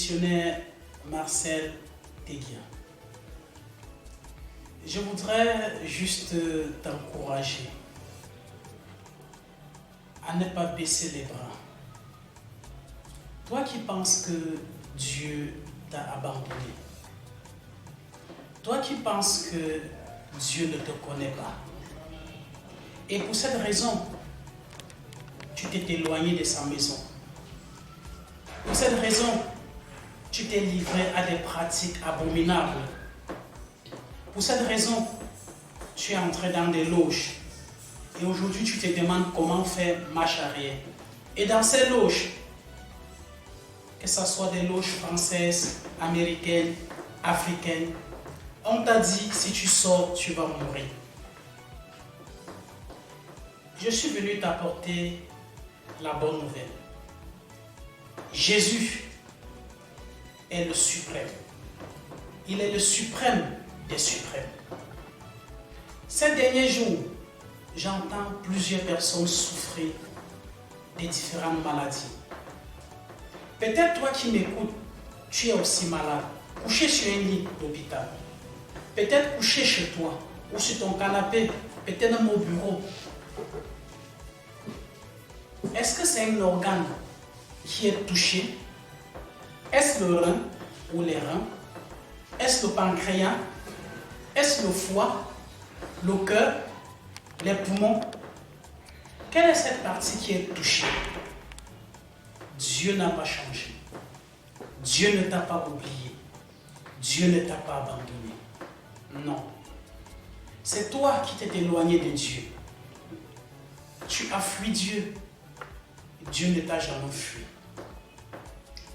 missionnaire Marcel Teguia. Je voudrais juste t'encourager à ne pas baisser les bras. Toi qui penses que Dieu t'a abandonné, toi qui penses que Dieu ne te connaît pas, et pour cette raison, tu t'es éloigné de sa maison. Pour cette raison, tu t'es livré à des pratiques abominables. Pour cette raison, tu es entré dans des loges. Et aujourd'hui, tu te demandes comment faire marche arrière. Et dans ces loges, que ce soit des loges françaises, américaines, africaines, on t'a dit, si tu sors, tu vas mourir. Je suis venu t'apporter la bonne nouvelle. Jésus est le suprême. Il est le suprême des suprêmes. Ces derniers jours, j'entends plusieurs personnes souffrir de différentes maladies. Peut-être toi qui m'écoutes, tu es aussi malade, couché sur un lit d'hôpital. Peut-être couché chez toi ou sur ton canapé, peut-être même au bureau. Est-ce que c'est un organe qui est touché? Est-ce le rein ou les reins? Est-ce le pancréas? Est-ce le foie? Le cœur? Les poumons? Quelle est cette partie qui est touchée? Dieu n'a pas changé. Dieu ne t'a pas oublié. Dieu ne t'a pas abandonné. Non. C'est toi qui t'es éloigné de Dieu. Tu as fui Dieu. Dieu ne t'a jamais fui.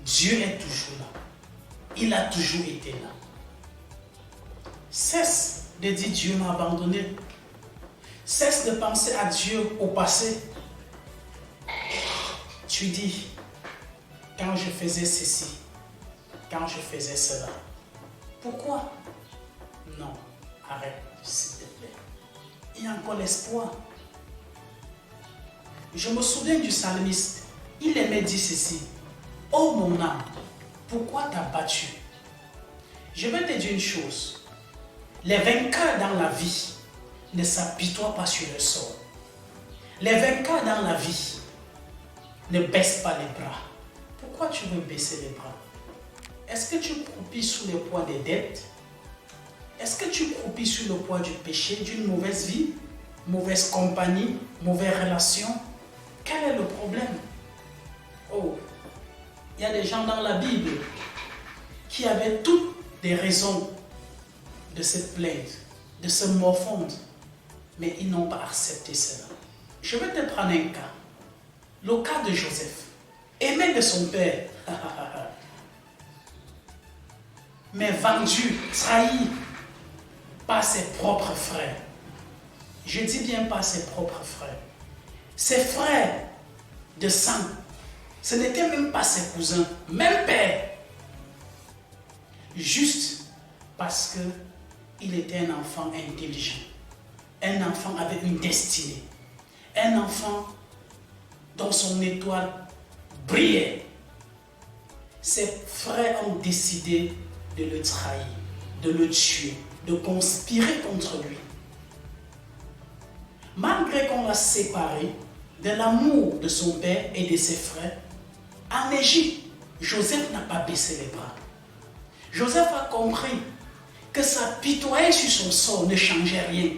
Dieu est toujours là. Il a toujours été là. Cesse de dire Dieu m'a abandonné. Cesse de penser à Dieu au passé. Tu dis, quand je faisais ceci, quand je faisais cela. Pourquoi? Non, arrête, s'il te plaît. Il y a encore l'espoir. Je me souviens du psalmiste. Il aimait dire ceci. Oh mon âme, pourquoi t'as battu? Je vais te dire une chose. Les vainqueurs dans la vie ne s'apitoient pas sur le sort. Les vainqueurs dans la vie ne baissent pas les bras. Pourquoi tu veux baisser les bras? Est-ce que tu croupis sous le poids des dettes? Est-ce que tu croupis sous le poids du péché, d'une mauvaise vie, mauvaise compagnie, mauvaise relation? Quel est le problème? Oh, il y a des gens dans la Bible qui avaient toutes des raisons de se plaindre, de se morfondre, mais ils n'ont pas accepté cela. Je vais te prendre un cas. Le cas de Joseph, aimé de son père, mais vendu, trahi par ses propres frères. Je dis bien par ses propres frères. Ses frères de sang, ce n'étaient même pas ses cousins, même père. Juste parce qu'il était un enfant intelligent, un enfant avec une destinée, un enfant dont son étoile brillait. Ses frères ont décidé de le trahir, de le tuer, de conspirer contre lui. Malgré qu'on l'a séparé de l'amour de son père et de ses frères, en Égypte, Joseph n'a pas baissé les bras. Joseph a compris que s'apitoyer sur son sort ne changeait rien.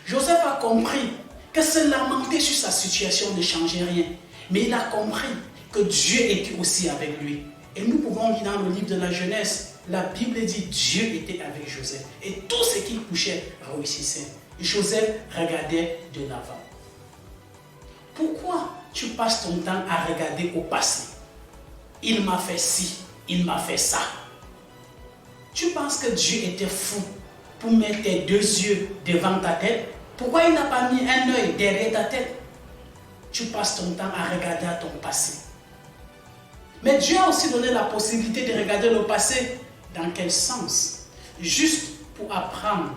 Joseph a compris que se lamenter sur sa situation ne changeait rien. Mais il a compris que Dieu était aussi avec lui. Et nous pouvons lire dans le livre de la Genèse, la Bible dit Dieu était avec Joseph. Et tout ce qu'il touchait réussissait. Joseph regardait de l'avant. Pourquoi tu passes ton temps à regarder au passé? Il m'a fait ci, il m'a fait ça. Tu penses que Dieu était fou pour mettre tes deux yeux devant ta tête? Pourquoi il n'a pas mis un œil derrière ta tête? Tu passes ton temps à regarder à ton passé. Mais Dieu a aussi donné la possibilité de regarder le passé. Dans quel sens? Juste pour apprendre,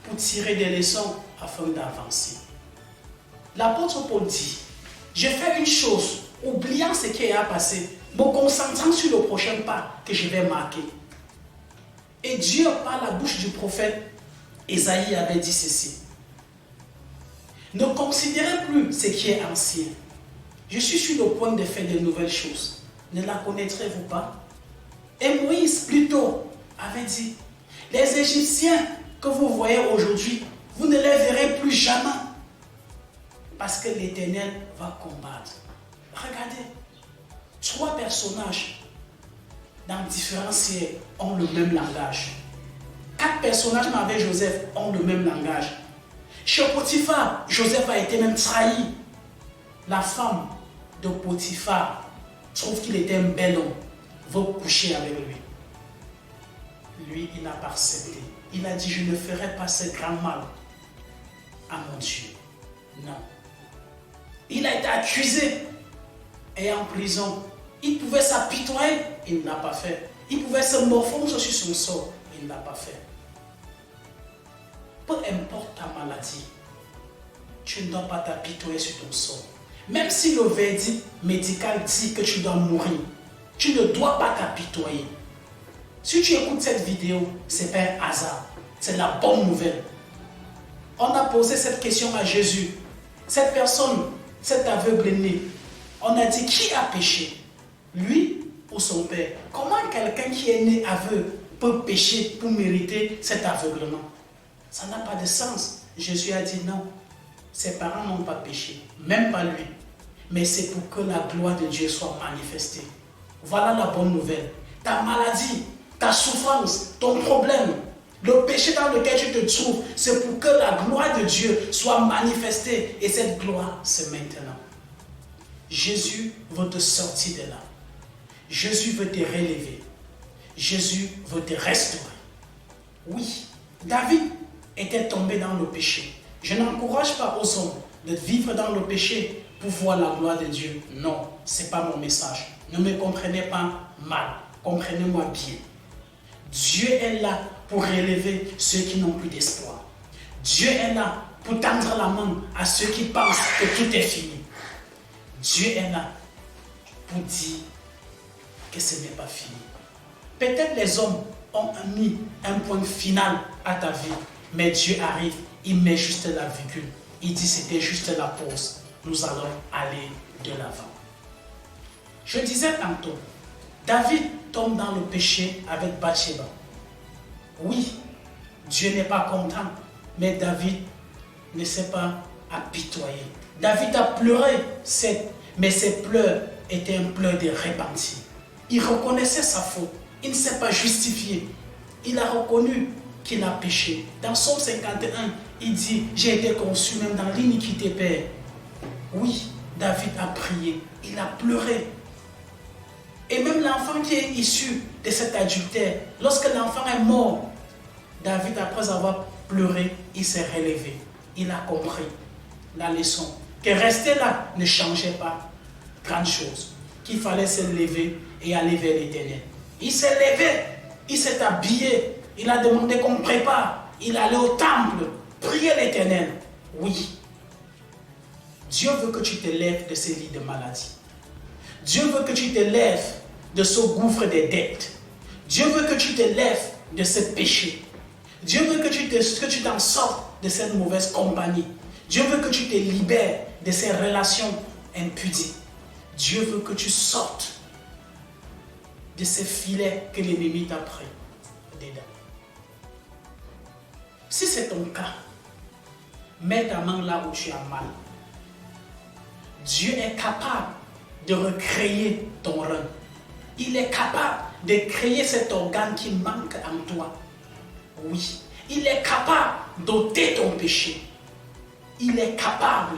pour tirer des leçons afin d'avancer. L'apôtre Paul dit, je fais une chose, oubliant ce qui est passé, me concentrant sur le prochain pas que je vais marquer. Et Dieu, par la bouche du prophète, Ésaïe avait dit ceci. Ne considérez plus ce qui est ancien. Je suis sur le point de faire de nouvelles choses. Ne la connaîtrez-vous pas? Et Moïse, plutôt, avait dit, les Égyptiens que vous voyez aujourd'hui, vous ne les verrez plus jamais. Parce que l'Éternel va combattre. Regardez, 3 personnages dans différents siècles ont le même langage. 4 personnages avec Joseph ont le même langage. Chez Potiphar, Joseph a été même trahi. La femme de Potiphar trouve qu'il était un bel homme, veut coucher avec lui. Lui, il n'a pas accepté. Il a dit, je ne ferai pas ce grand mal à mon Dieu. Non. Il a été accusé et en prison. Il pouvait s'apitoyer, il ne l'a pas fait. Il pouvait se morfondre sur son sort, il ne l'a pas fait. Peu importe ta maladie, tu ne dois pas t'apitoyer sur ton sort. Même si le verdict médical dit que tu dois mourir, tu ne dois pas t'apitoyer. Si tu écoutes cette vidéo, ce n'est pas un hasard, c'est la bonne nouvelle. On a posé cette question à Jésus. Cette personne, cet aveugle-né, on a dit qui a péché? Lui ou son père? Comment quelqu'un qui est né aveugle peut pécher pour mériter cet aveuglement? Ça n'a pas de sens. Jésus a dit non. Ses parents n'ont pas péché, même pas lui. Mais c'est pour que la gloire de Dieu soit manifestée. Voilà la bonne nouvelle. Ta maladie, ta souffrance, ton problème, le péché dans lequel tu te trouves, c'est pour que la gloire de Dieu soit manifestée. Et cette gloire, c'est maintenant. Jésus veut te sortir de là. Jésus veut te relever. Jésus veut te restaurer. Oui, David était tombé dans le péché. Je n'encourage pas aux hommes de vivre dans le péché pour voir la gloire de Dieu. Non, ce n'est pas mon message. Ne me comprenez pas mal. Comprenez-moi bien. Dieu est là pour relever ceux qui n'ont plus d'espoir. Dieu est là pour tendre la main à ceux qui pensent que tout est fini. Dieu est là pour dire que ce n'est pas fini. Peut-être les hommes ont mis un point final à ta vie, mais Dieu arrive, il met juste la virgule. Il dit c'était juste la pause. Nous allons aller de l'avant. Je disais tantôt, David tombe dans le péché avec Bathsheba. Oui, Dieu n'est pas content, mais David ne s'est pas apitoyé. David a pleuré, mais ses pleurs étaient un pleur de repenti. Il reconnaissait sa faute, il ne s'est pas justifié. Il a reconnu qu'il a péché. Dans Psaume 51, il dit, j'ai été conçu même dans l'iniquité, Père. Oui, David a prié, il a pleuré. Et même l'enfant qui est issu de cet adultère, lorsque l'enfant est mort, David, après avoir pleuré, il s'est relevé. Il a compris la leçon. Que rester là ne changeait pas grande chose. Qu'il fallait se lever et aller vers l'Éternel. Il s'est levé, il s'est habillé, il a demandé qu'on prépare. Il allait au temple, prier l'Éternel. Oui. Dieu veut que tu te lèves de ces lits de maladie. Dieu veut que tu te lèves de ce gouffre des dettes. Dieu veut que tu te lèves de ce péché. Dieu veut que tu t'en sortes de cette mauvaise compagnie. Dieu veut que tu te libères de ces relations impudiques. Dieu veut que tu sortes de ces filets que l'ennemi t'a pris dedans. Si c'est ton cas, mets ta main là où tu as mal. Dieu est capable de recréer ton rein. Il est capable de créer cet organe qui manque en toi. Oui, il est capable d'ôter ton péché. Il est capable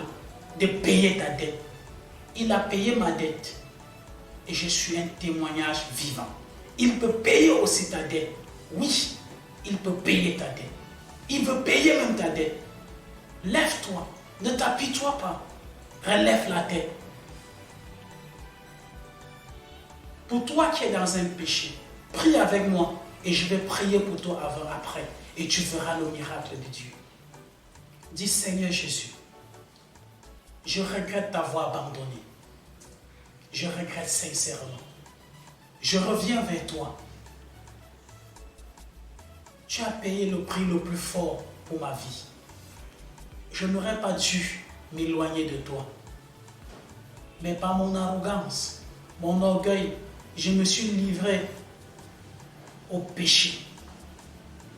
de payer ta dette. Il a payé ma dette. Et je suis un témoignage vivant. Il peut payer aussi ta dette. Oui, il peut payer ta dette. Il veut payer même ta dette. Lève-toi, ne t'apitoie pas. Relève la tête. Pour toi qui es dans un péché, prie avec moi et je vais prier pour toi avant, après. Et tu verras le miracle de Dieu. Dis Seigneur Jésus, je regrette t'avoir abandonné. Je regrette sincèrement. je reviens vers toi. Tu as payé le prix le plus fort pour ma vie. Je n'aurais pas dû m'éloigner de toi. Mais par mon arrogance, mon orgueil, je me suis livré au péché.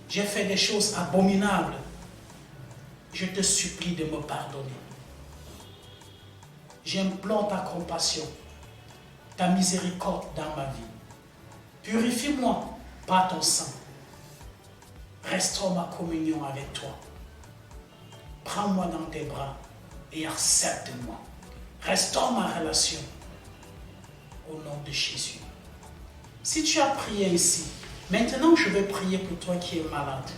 J'ai fait des choses abominables. Je te supplie de me pardonner. J'implore ta compassion, ta miséricorde dans ma vie. Purifie-moi par ton sang. Restaure ma communion avec toi. Prends-moi dans tes bras et accepte-moi. Restaure ma relation au nom de Jésus. Si tu as prié ici, maintenant je vais prier pour toi qui es malade.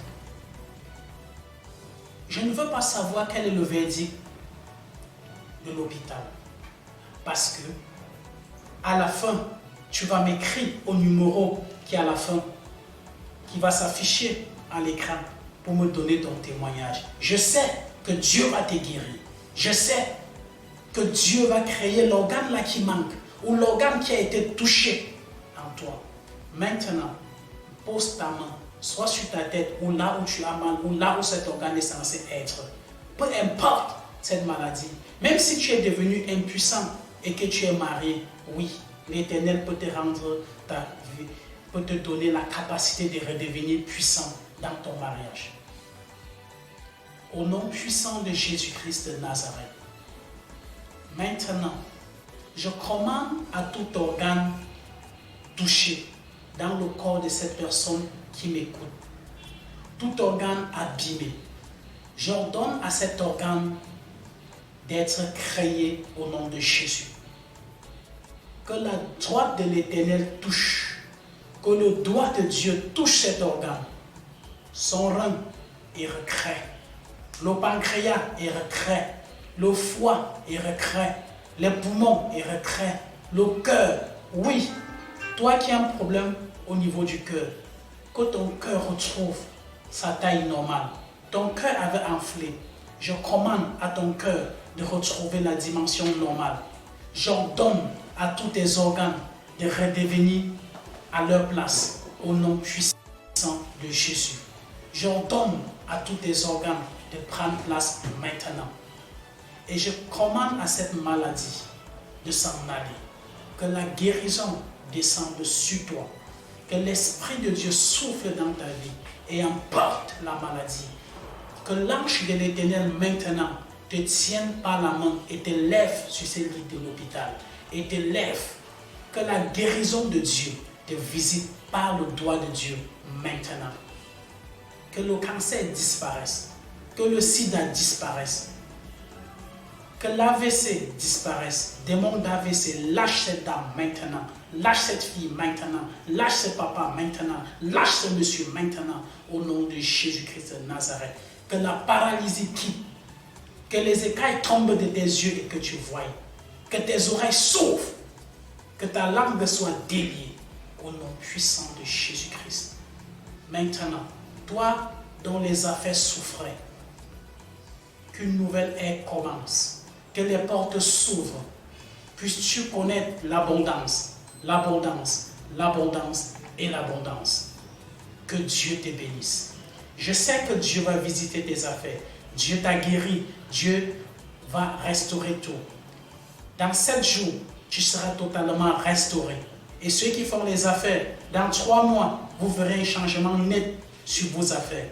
Je ne veux pas savoir quel est le verdict de l'hôpital. Parce que à la fin, tu vas m'écrire au numéro qui est à la fin, qui va s'afficher à l'écran pour me donner ton témoignage. Je sais que Dieu va te guérir. Je sais que Dieu va créer l'organe là qui manque ou l'organe qui a été touché en toi. Maintenant, pose ta main, soit sur ta tête ou là où tu as mal ou là où cet organe est censé être. Peu importe cette maladie, même si tu es devenu impuissant et que tu es marié, oui, l'Éternel peut te rendre ta vie, peut te donner la capacité de redevenir puissant dans ton mariage. Au nom puissant de Jésus-Christ de Nazareth, maintenant, je commande à tout organe touché dans le corps de cette personne qui m'écoute, tout organe abîmé, j'ordonne à cet organe d'être créé au nom de Jésus. Que la droite de l'Éternel touche, que le doigt de Dieu touche cet organe. Son rein est recréé, le pancréas est recréé, le foie est recréé, les poumons est recréé, le cœur, oui, toi qui as un problème au niveau du cœur, que ton cœur retrouve sa taille normale. Ton cœur avait enflé. Je commande à ton cœur de retrouver la dimension normale. J'ordonne à tous tes organes de redevenir à leur place au nom puissant de Jésus. J'ordonne à tous tes organes de prendre place maintenant. Et je commande à cette maladie de s'en aller. Que la guérison descende sur toi. Que l'Esprit de Dieu souffle dans ta vie et emporte la maladie. Que l'ange de l'Éternel maintenant te tienne par la main et te lève sur ce lit de l'hôpital. Et te lève. Que la guérison de Dieu te visite par le doigt de Dieu maintenant. Que le cancer disparaisse. Que le sida disparaisse. Que l'AVC disparaisse. Démon d'AVC, lâche cette dame maintenant. Lâche cette fille maintenant. Lâche ce papa maintenant. Lâche ce monsieur maintenant. Au nom de Jésus-Christ de Nazareth. Que la paralysie quitte. Que les écailles tombent de tes yeux et que tu voies. Que tes oreilles s'ouvrent. Que ta langue soit déliée. Au nom puissant de Jésus-Christ. Maintenant, toi dont les affaires souffraient, qu'une nouvelle ère commence. Que les portes s'ouvrent. Puisses-tu connaître l'abondance, l'abondance, l'abondance et l'abondance. Que Dieu te bénisse. Je sais que Dieu va visiter tes affaires. Dieu t'a guéri. Dieu va restaurer tout. Dans 7 jours, tu seras totalement restauré. Et ceux qui font les affaires, dans 3 mois, vous verrez un changement net sur vos affaires.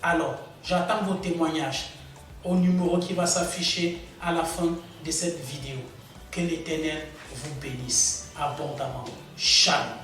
Alors, j'attends vos témoignages au numéro qui va s'afficher à la fin de cette vidéo. Que l'Éternel vous bénisse abondamment. Shalom.